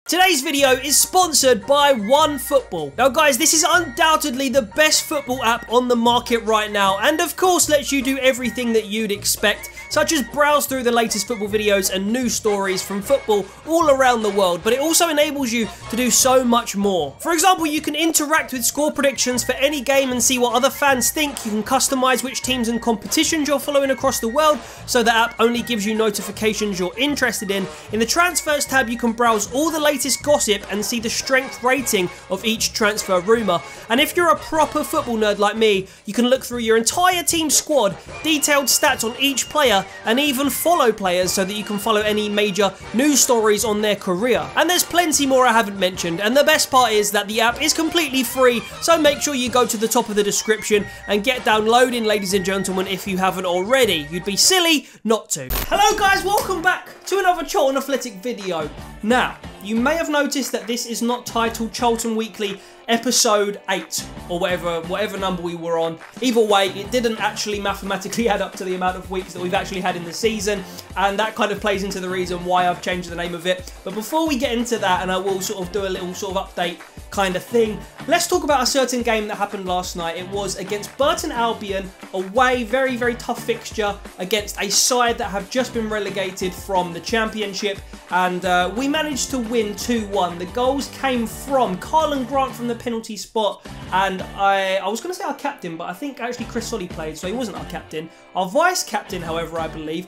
Today's video is sponsored by OneFootball. Now guys, this is undoubtedly the best football app on the market right now, and of course lets you do everything that you'd expect, such as browse through the latest football videos and news stories from football all around the world, but it also enables you to do so much more. For example, you can interact with score predictions for any game and see what other fans think. You can customize which teams and competitions you're following across the world, so the app only gives you notifications you're interested in. In the transfers tab, you can browse all the latest gossip and see the strength rating of each transfer rumour. And if you're a proper football nerd like me, you can look through your entire team squad, detailed stats on each player, and even follow players so that you can follow any major news stories on their career. And there's plenty more I haven't mentioned, and the best part is that the app is completely free, so make sure you go to the top of the description and get downloading, ladies and gentlemen, if you haven't already. You'd be silly not to. Hello guys, welcome back to another Charlton Athletic video. Now, you may have noticed that this is not titled Charlton Weekly episode 8 or whatever number we were on. Either way, it didn't actually mathematically add up to the amount of weeks that we've actually had in the season, and that kind of plays into the reason why I've changed the name of it. But before we get into that, and I will sort of do a little sort of update kind of thing, let's talk about a certain game that happened last night. It was against Burton Albion, away, very, very tough fixture against a side that have just been relegated from the Championship, and we managed to win 2-1. The goals came from Carlton Grant from the penalty spot, and I was going to say our captain, but I think actually Chris Solly played, so he wasn't our captain. Our vice captain, however, I believe,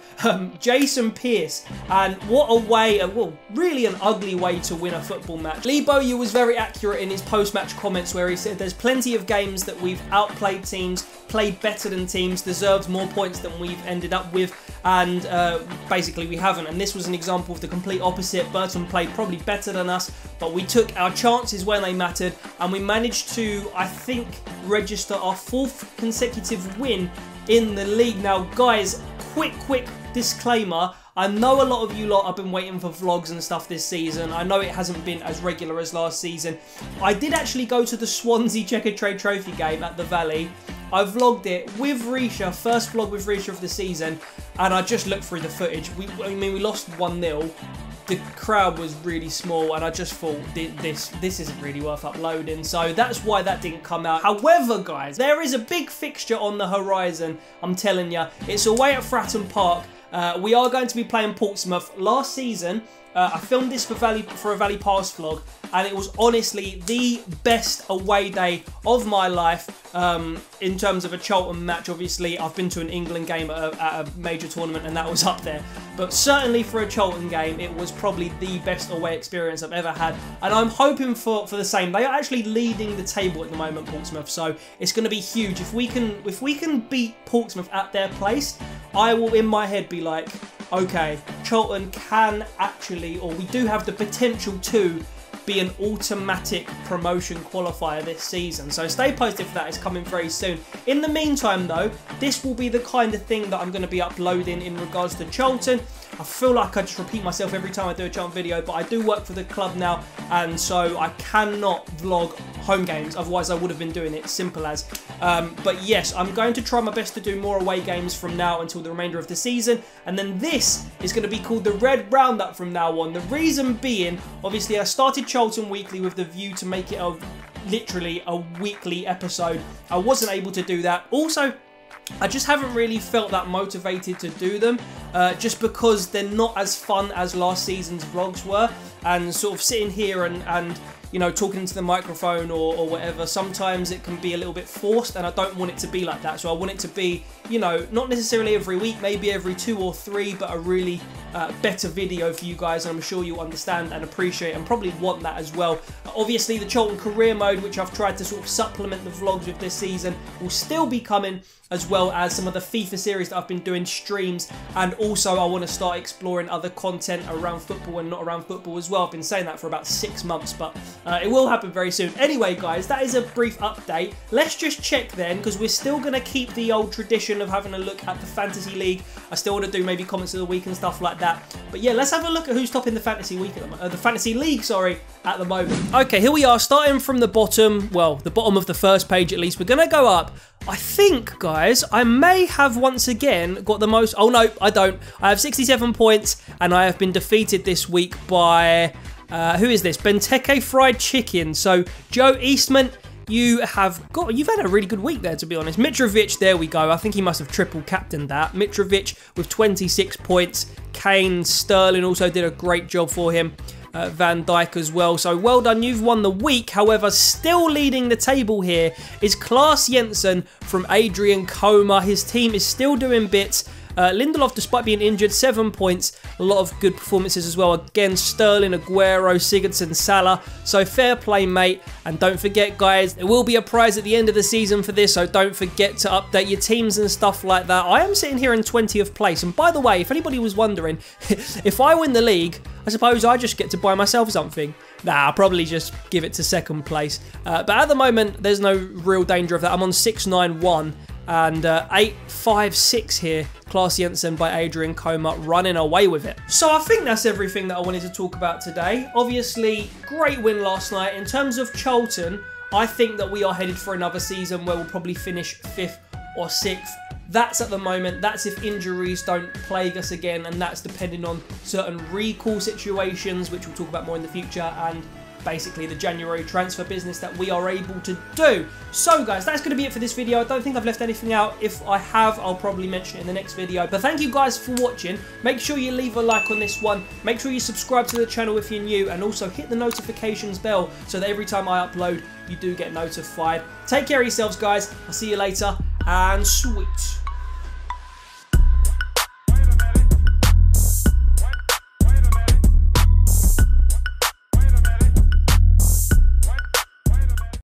Jason Pearce, and what a way, well, really an ugly way to win a football match. Lee Bowyer was very accurate in his post-match comments where he said there's plenty of games that we've outplayed teams, played better than teams, deserved more points than we've ended up with, and basically we haven't. And this was an example of the complete opposite. Burton played probably better than us, but we took our chances when they mattered, and we managed to, I think, register our 4th consecutive win in the league. Now guys, quick disclaimer, I know a lot of you lot have been waiting for vlogs and stuff this season. I know it hasn't been as regular as last season. I did actually go to the Swansea Checker Trade Trophy game at the Valley. I vlogged it with Risha, first vlog with Risha of the season, and I just looked through the footage. We lost 1-0. The crowd was really small, and I just thought this isn't really worth uploading, so that's why that didn't come out. However guys, there is a big fixture on the horizon, I'm telling you. It's away at Fratton Park. We are going to be playing Portsmouth. Last season, I filmed this for a Valley Pass vlog, and it was honestly the best away day of my life in terms of a Charlton match. Obviously, I've been to an England game at a major tournament, and that was up there. But certainly for a Charlton game, it was probably the best away experience I've ever had, and I'm hoping for the same. They are actually leading the table at the moment, Portsmouth, so it's going to be huge. If we can beat Portsmouth at their place, I will in my head be like, okay, Charlton can actually, or we do have the potential to be an automatic promotion qualifier this season. So stay posted for that, it's coming very soon. In the meantime though, this will be the kind of thing that I'm going to be uploading in regards to Charlton. I feel like I just repeat myself every time I do a Charlton video, but I do work for the club now, and so I cannot vlog home games, otherwise I would have been doing it, simple as. But yes, I'm going to try my best to do more away games from now until the remainder of the season, and then this is going to be called the Red Roundup from now on. The reason being, obviously I started Charlton Weekly with the view to make it literally a weekly episode. I wasn't able to do that. Also, I just haven't really felt that motivated to do them, just because they're not as fun as last season's vlogs were, and sort of sitting here and you know, talking into the microphone or whatever, sometimes it can be a little bit forced, and I don't want it to be like that. So I want it to be, you know, not necessarily every week, maybe every 2 or 3, but a really better video for you guys, and I'm sure you'll understand and appreciate and probably want that as well. Obviously, the Charlton career mode, which I've tried to sort of supplement the vlogs with this season, will still be coming, as well as some of the FIFA series that I've been doing streams, and also I want to start exploring other content around football and not around football as well. I've been saying that for about 6 months, but it will happen very soon. Anyway guys, that is a brief update. Let's just check then, because we're still going to keep the old tradition of having a look at the Fantasy League. I still want to do maybe comments of the week and stuff like that. But yeah, let's have a look at who's topping the Fantasy Week at the Fantasy League, sorry, at the moment. Okay, here we are, starting from the bottom, well, the bottom of the first page at least. We're going to go up. I think, guys, I may have once again got the most... Oh, no, I don't. I have 67 points, and I have been defeated this week by Who is this? Benteke Fried Chicken. So, Joe Eastman, you've had a really good week there, to be honest. Mitrovic, there we go. I think he must have triple captained that. Mitrovic with 26 points. Kane, Sterling also did a great job for him. Van Dijk as well. So well done, you've won the week. However, still leading the table here is Klaas Jensen from Adrian Coma. His team is still doing bits. Lindelof, despite being injured, 7 points. A lot of good performances as well. Again, Sterling, Aguero, Sigurdsson, Salah. So fair play, mate. And don't forget, guys, there will be a prize at the end of the season for this. So don't forget to update your teams and stuff like that. I am sitting here in 20th place. And by the way, if anybody was wondering, if I win the league, I suppose I just get to buy myself something. Nah, I'll probably just give it to second place. But at the moment, there's no real danger of that. I'm on 691. And 8-5-6 here, Klaas Jensen by Adrian Coma running away with it. So I think that's everything that I wanted to talk about today. Obviously, great win last night. In terms of Charlton, I think that we are headed for another season where we'll probably finish 5th or 6th. That's at the moment. That's if injuries don't plague us again, and that's depending on certain recall situations, which we'll talk about more in the future, and basically the January transfer business that we are able to do. So guys, that's going to be it for this video. I don't think I've left anything out. If I have, I'll probably mention it in the next video. But thank you guys for watching. Make sure you leave a like on this one. Make sure you subscribe to the channel if you're new, and also hit the notifications bell so that every time I upload, you do get notified. Take care of yourselves, guys. I'll see you later, and sweet.